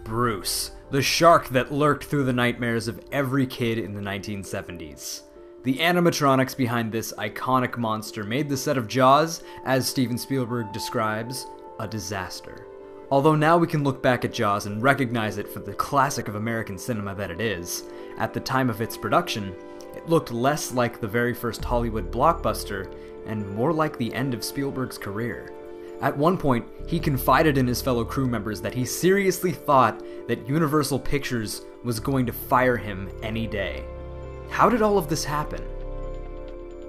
Bruce, the shark that lurked through the nightmares of every kid in the 1970s. The animatronics behind this iconic monster made the set of Jaws, as Steven Spielberg describes, a disaster. Although now we can look back at Jaws and recognize it for the classic of American cinema that it is, at the time of its production, it looked less like the very first Hollywood blockbuster and more like the end of Spielberg's career. At one point, he confided in his fellow crew members that he seriously thought that Universal Pictures was going to fire him any day. How did all of this happen?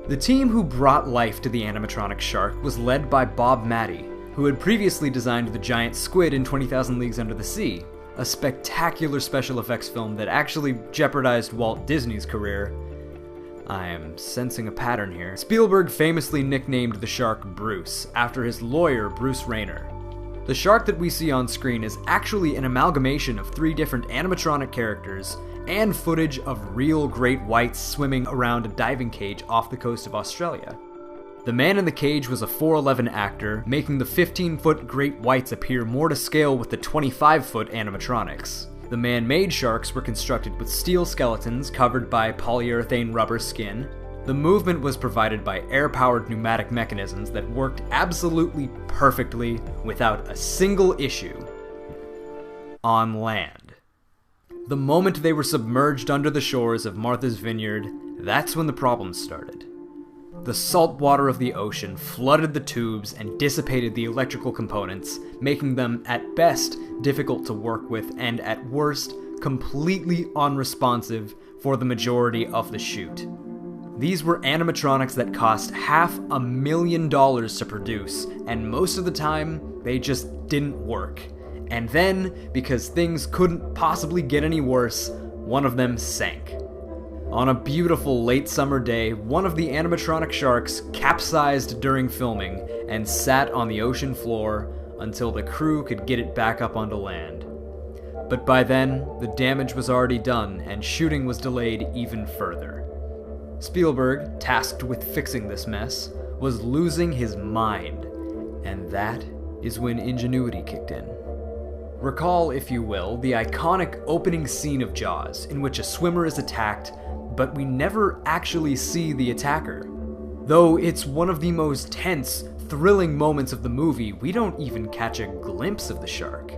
The team who brought life to the animatronic shark was led by Bob Matty, who had previously designed the giant squid in 20,000 Leagues Under the Sea, a spectacular special effects film that actually jeopardized Walt Disney's career. I am sensing a pattern here. Spielberg famously nicknamed the shark Bruce, after his lawyer Bruce Rayner. The shark that we see on screen is actually an amalgamation of 3 different animatronic characters and footage of real great whites swimming around a diving cage off the coast of Australia. The man in the cage was a 4'11" actor, making the 15-foot great whites appear more to scale with the 25-foot animatronics. The man-made sharks were constructed with steel skeletons covered by polyurethane rubber skin. The movement was provided by air-powered pneumatic mechanisms that worked absolutely perfectly without a single issue on land. The moment they were submerged under the shores of Martha's Vineyard, that's when the problems started. The salt water of the ocean flooded the tubes and dissipated the electrical components, making them, at best, difficult to work with and, at worst, completely unresponsive for the majority of the shoot. These were animatronics that cost $500,000 to produce, and most of the time, they just didn't work. And then, because things couldn't possibly get any worse, one of them sank. On a beautiful late summer day, one of the animatronic sharks capsized during filming and sat on the ocean floor until the crew could get it back up onto land. But by then, the damage was already done and shooting was delayed even further. Spielberg, tasked with fixing this mess, was losing his mind, and that is when ingenuity kicked in. Recall, if you will, the iconic opening scene of Jaws, in which a swimmer is attacked, but we never actually see the attacker. Though it's one of the most tense, thrilling moments of the movie, we don't even catch a glimpse of the shark.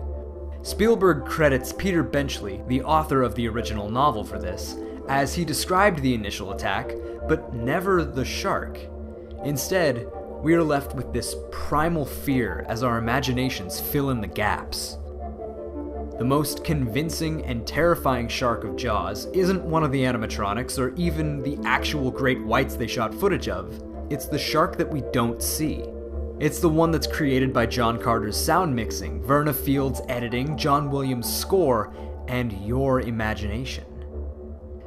Spielberg credits Peter Benchley, the author of the original novel, for this, as he described the initial attack, but never the shark. Instead, we are left with this primal fear as our imaginations fill in the gaps. The most convincing and terrifying shark of Jaws isn't one of the animatronics or even the actual great whites they shot footage of. It's the shark that we don't see. It's the one that's created by John Carter's sound mixing, Verna Field's editing, John Williams' score, and your imagination.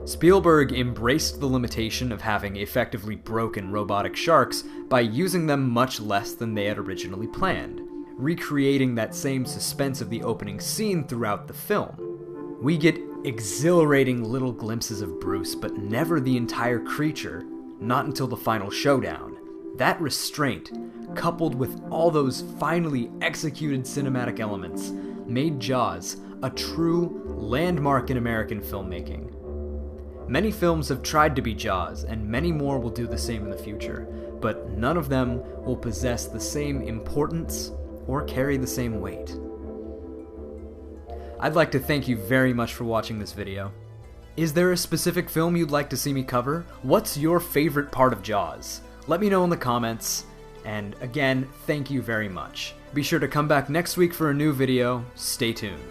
Spielberg embraced the limitation of having effectively broken robotic sharks by using them much less than they had originally planned, recreating that same suspense of the opening scene throughout the film. We get exhilarating little glimpses of Bruce, but never the entire creature, not until the final showdown. That restraint, coupled with all those finely executed cinematic elements, made Jaws a true landmark in American filmmaking. Many films have tried to be Jaws, and many more will do the same in the future, but none of them will possess the same importance or carry the same weight. I'd like to thank you very much for watching this video. Is there a specific film you'd like to see me cover? What's your favorite part of Jaws? Let me know in the comments, and again, thank you very much. Be sure to come back next week for a new video. Stay tuned.